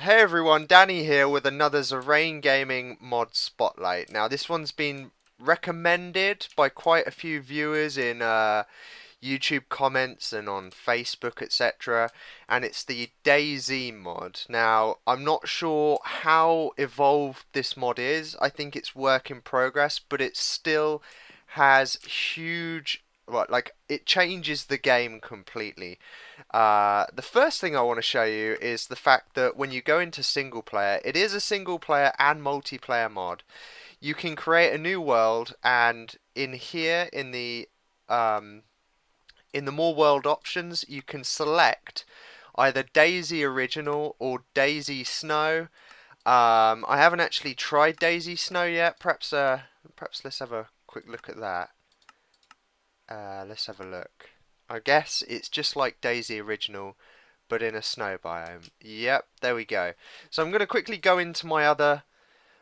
Hey everyone, Danny here with another Zerain Gaming mod spotlight. Now this one's been recommended by quite a few viewers in YouTube comments and on Facebook, etc. And it's the Dayz mod. Now I'm not sure how evolved this mod is. I think it's work in progress, but it still has huge, well, like it changes the game completely. The first thing I want to show you is the fact that when you go into single player, it is a single player and multiplayer mod. You can create a new world, and in here um, in the more world options, you can select either Daisy Original or Daisy Snow. I haven't actually tried Daisy Snow yet. Perhaps let's have a quick look at that. Let's have a look. I guess it's just like Daisy Original, but in a snow biome. Yep, there we go. So I'm going to quickly go into my other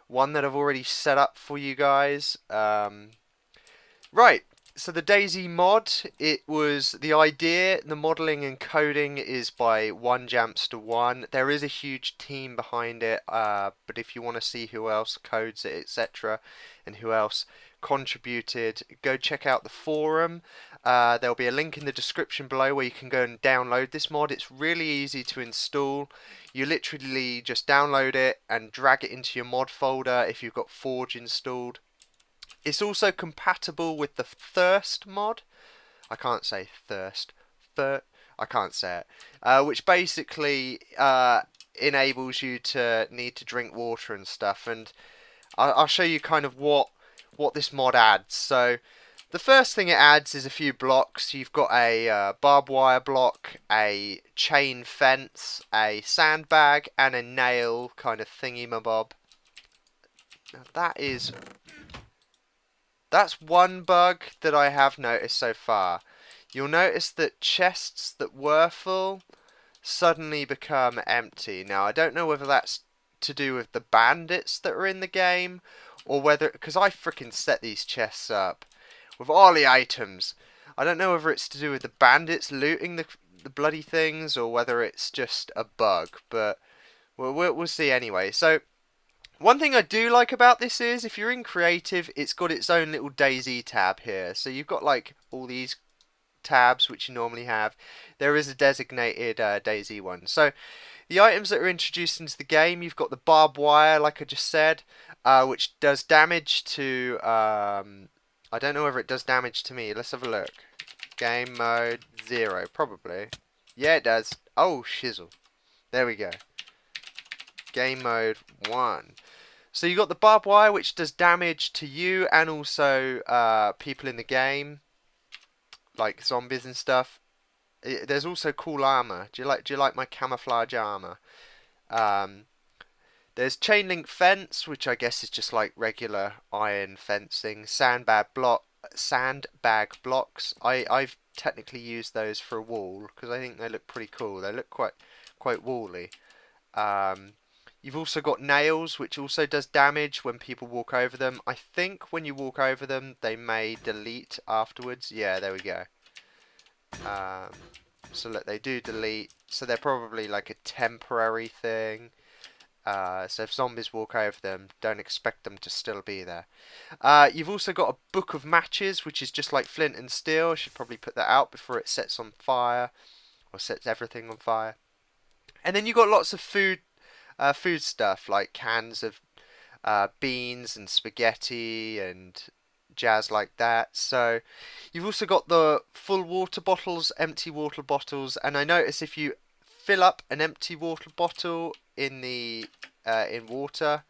one that I've already set up for you guys. Right, so the Daisy mod, it was the idea, the modeling and coding is by 1Jamster1. There is a huge team behind it, but if you want to see who else codes it, etc., and who else contributed, go check out the forum. There'll be a link in the description below where you can go and download this mod. It's really easy to install. You literally just download it and drag it into your mod folder if you've got Forge installed. It's also compatible with the Thirst mod. I can't say thirst. I can't say it. Which basically enables you to need to drink water and stuff. And I'll show you kind of what this mod adds. So the first thing it adds is a few blocks. You've got a barbed wire block, a chain fence, a sandbag, and a nail kind of thingy-mabob. Now that's one bug that I have noticed so far. You'll notice that chests that were full suddenly become empty. Now I don't know whether that's to do with the bandits that are in the game, or whether, because I frickin' set these chests up with all the items. I don't know whether it's to do with the bandits looting the bloody things, or whether it's just a bug, but we'll see anyway. So one thing I do like about this is, if you're in creative, it's got its own little Daisy tab here. So you've got like all these tabs which you normally have. There is a designated Daisy one. So the items that are introduced into the game, you've got the barbed wire, like I just said, which does damage to, I don't know whether it does damage to me. Let's have a look. Game mode 0, probably. Yeah, it does. Oh, shizzle. There we go. Game mode 1. So you got the barbed wire, which does damage to you and also people in the game, like zombies and stuff. There's also cool armor. Do you like my camouflage armor? There's chain link fence, which I guess is just like regular iron fencing. Sandbag blocks. I've technically used those for a wall because I think they look pretty cool. They look quite woolly. You've also got nails, which also does damage when people walk over them. I think when you walk over them, they may delete afterwards. Yeah, there we go. So look, they do delete. So they're probably like a temporary thing. So if zombies walk over them, don't expect them to still be there. You've also got a book of matches, which is just like flint and steel. I should probably put that out before it sets on fire, or sets everything on fire. And then you've got lots of food stuff, like cans of beans and spaghetti and jazz like that. So you've also got the full water bottles, empty water bottles, and I notice if you fill up an empty water bottle in water,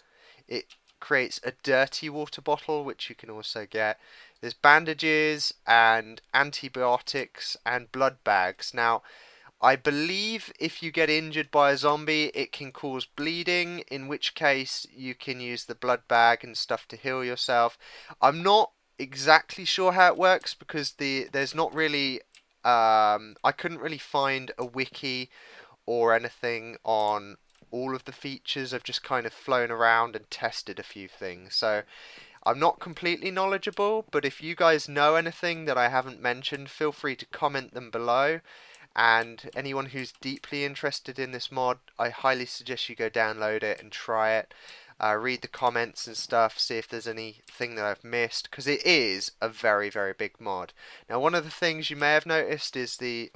it creates a dirty water bottle, which you can also get. There's bandages and antibiotics and blood bags. Now I believe if you get injured by a zombie, it can cause bleeding, in which case you can use the blood bag and stuff to heal yourself. I'm not exactly sure how it works because there's not really, I couldn't really find a wiki or anything on all of the features. I've just kind of flown around and tested a few things. So I'm not completely knowledgeable, but if you guys know anything that I haven't mentioned, feel free to comment them below. And anyone who's deeply interested in this mod, I highly suggest you go download it and try it. Read the comments and stuff, see if there's anything that I've missed, because it is a very, very big mod. Now, one of the things you may have noticed is the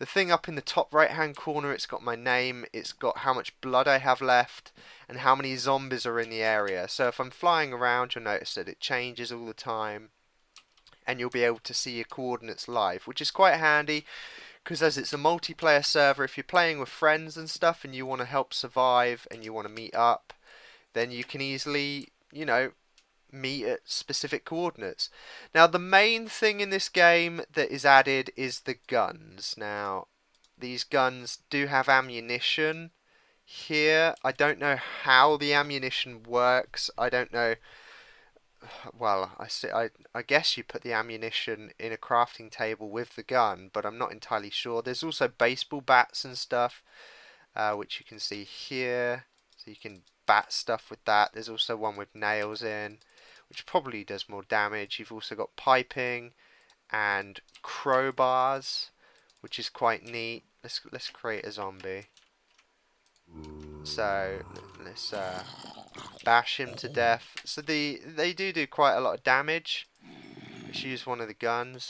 thing up in the top right hand corner. It's got my name, it's got how much blood I have left, and how many zombies are in the area. So if I'm flying around, you'll notice that it changes all the time, and you'll be able to see your coordinates live, which is quite handy, because as it's a multiplayer server, if you're playing with friends and stuff and you want to help survive and you want to meet up, then you can easily, you know, meet at specific coordinates. Now, the main thing in this game that is added is the guns. Now, these guns do have ammunition here. I don't know how the ammunition works. I don't know. Well, I guess you put the ammunition in a crafting table with the gun, but I'm not entirely sure. There's also baseball bats and stuff, which you can see here. So you can bat stuff with that. There's also one with nails in, which probably does more damage. You've also got piping and crowbars, which is quite neat. Let's create a zombie. So let's bash him to death. So they do quite a lot of damage. Let's use one of the guns.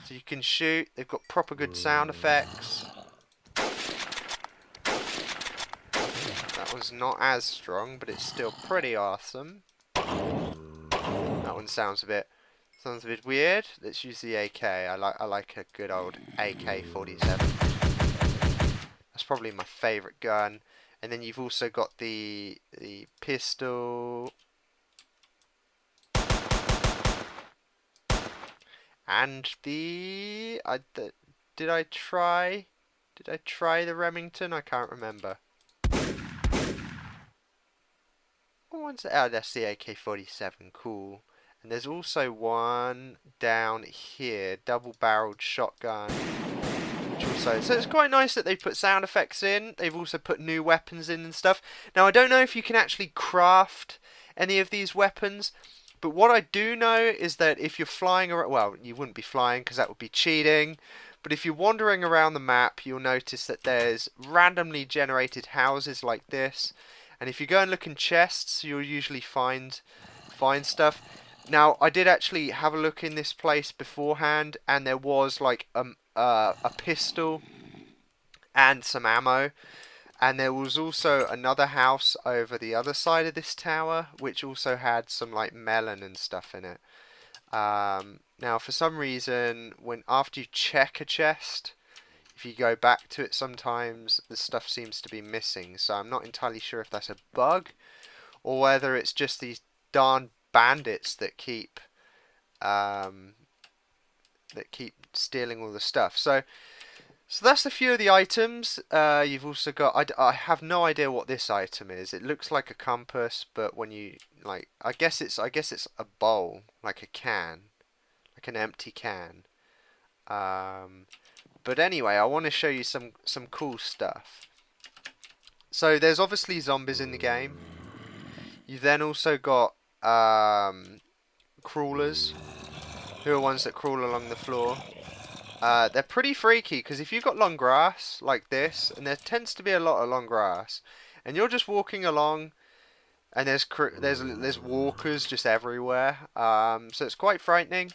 So you can shoot. They've got proper good sound effects. That one's not as strong, but it's still pretty awesome. That one sounds a bit weird. Let's use the AK. I like a good old AK-47. That's probably my favourite gun. And then you've also got the pistol and the did I try the Remington? I can't remember. Oh, that's the AK-47. Cool. And there's also one down here, double-barreled shotgun. So it's quite nice that they've put sound effects in. They've also put new weapons in and stuff. Now, I don't know if you can actually craft any of these weapons, but what I do know is that if you're flying around, well, you wouldn't be flying because that would be cheating, but if you're wandering around the map, you'll notice that there's randomly generated houses like this, and if you go and look in chests, you'll usually find stuff. Now, I did actually have a look in this place beforehand, and there was like a pistol and some ammo, and there was also another house over the other side of this tower which also had some like melon and stuff in it. Now, for some reason, after you check a chest, if you go back to it, sometimes the stuff seems to be missing. So I'm not entirely sure if that's a bug or whether it's just these darn bandits that keep stealing all the stuff. So that's a few of the items. You've also got, I have no idea what this item is. It looks like a compass, but when you I guess it's a bowl, like a can, like an empty can. But anyway, I want to show you some cool stuff. So there's obviously zombies in the game. You then also got crawlers, who are ones that crawl along the floor. They're pretty freaky because if you've got long grass like this, and there tends to be a lot of long grass, and you're just walking along, and there's walkers just everywhere. So it's quite frightening.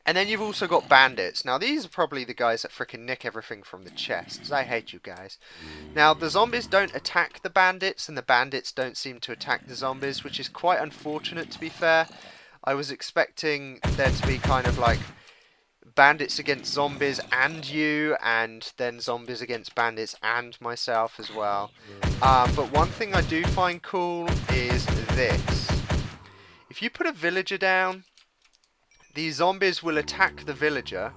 And then you've also got bandits. Now these are probably the guys that frickin' nick everything from the chests. I hate you guys. Now the zombies don't attack the bandits, and the bandits don't seem to attack the zombies, which is quite unfortunate, to be fair. I was expecting there to be kind of like bandits against zombies and you, and then zombies against bandits and myself as well. But one thing I do find cool is this. If you put a villager down, these zombies will attack the villager.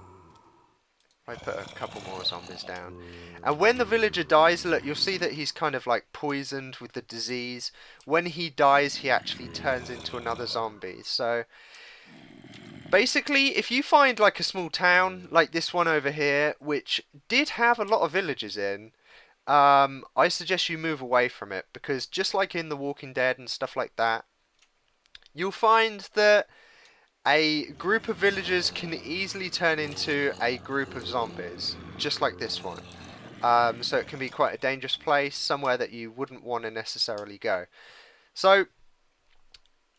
I put a couple more zombies down. And when the villager dies, look, you'll see that he's kind of like poisoned with the disease. When he dies, he actually turns into another zombie. So basically, if you find like a small town like this one over here, which did have a lot of villagers in, I suggest you move away from it, because just like in The Walking Dead and stuff like that, you'll find that a group of villagers can easily turn into a group of zombies, just like this one. So it can be quite a dangerous place, somewhere that you wouldn't want to necessarily go. So,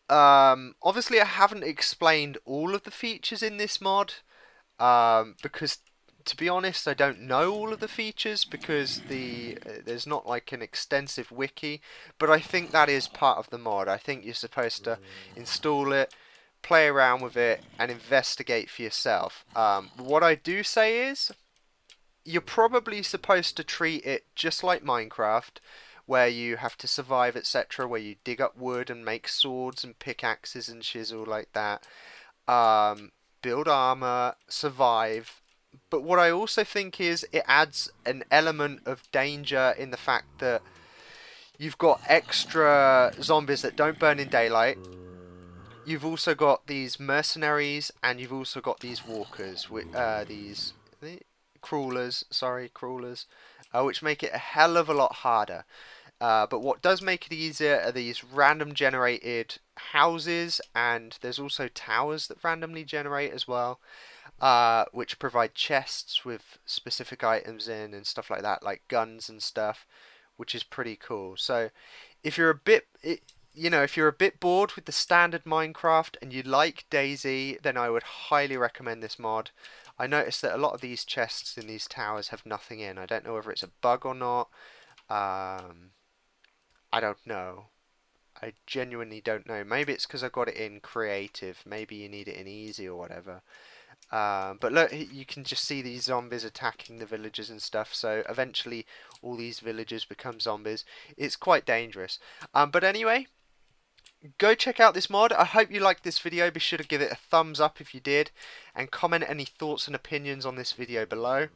obviously I haven't explained all of the features in this mod, because to be honest I don't know all of the features because there's not like an extensive wiki, but I think that is part of the mod. I think you're supposed to install it, play around with it, and investigate for yourself. What I do say is, you're probably supposed to treat it just like Minecraft, where you have to survive, etc., where you dig up wood and make swords and pickaxes and chisel like that. Build armor, survive. But what I also think is it adds an element of danger in the fact that you've got extra zombies that don't burn in daylight. You've also got these mercenaries, and you've also got these walkers, these crawlers, which make it a hell of a lot harder. But what does make it easier are these random generated houses, and there's also towers that randomly generate as well, which provide chests with specific items in and stuff like that, like guns and stuff, which is pretty cool. So if you're a bit, if you're a bit bored with the standard Minecraft and you like Dayz, then I would highly recommend this mod. I noticed that a lot of these chests in these towers have nothing in. I don't know whether it's a bug or not. I don't know. I genuinely don't know. Maybe it's because I got it in creative. Maybe you need it in easy or whatever. But look, you can just see these zombies attacking the villagers and stuff. So eventually all these villagers become zombies. It's quite dangerous. But anyway, go check out this mod. I hope you liked this video. Be sure to give it a thumbs up if you did, and comment any thoughts and opinions on this video below.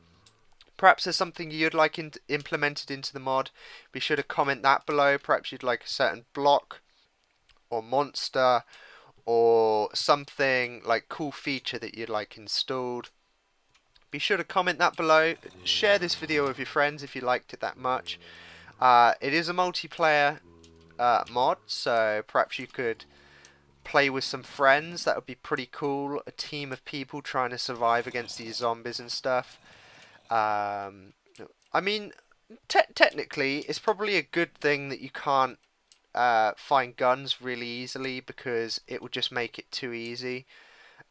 Perhaps there's something you'd like implemented into the mod. Be sure to comment that below. Perhaps you'd like a certain block or monster or something like cool feature that you'd like installed. Be sure to comment that below. Share this video with your friends if you liked it that much. It is a multiplayer mod, so perhaps you could play with some friends. That would be pretty cool. A team of people trying to survive against these zombies and stuff. I mean, technically it's probably a good thing that you can't find guns really easily, because it would just make it too easy.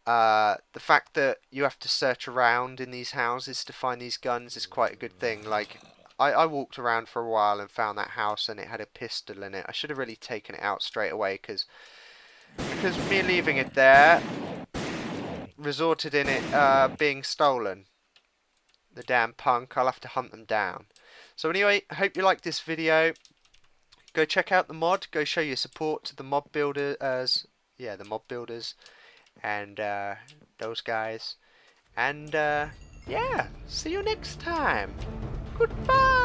The fact that you have to search around in these houses to find these guns is quite a good thing. Like, I walked around for a while and found that house and it had a pistol in it. I should have really taken it out straight away, because me leaving it there resulted in it being stolen. The damn punk. I'll have to hunt them down. So anyway, I hope you liked this video. Go check out the mod. Go show your support to the mob builders. Yeah, the mob builders. And those guys. And yeah, see you next time. Goodbye.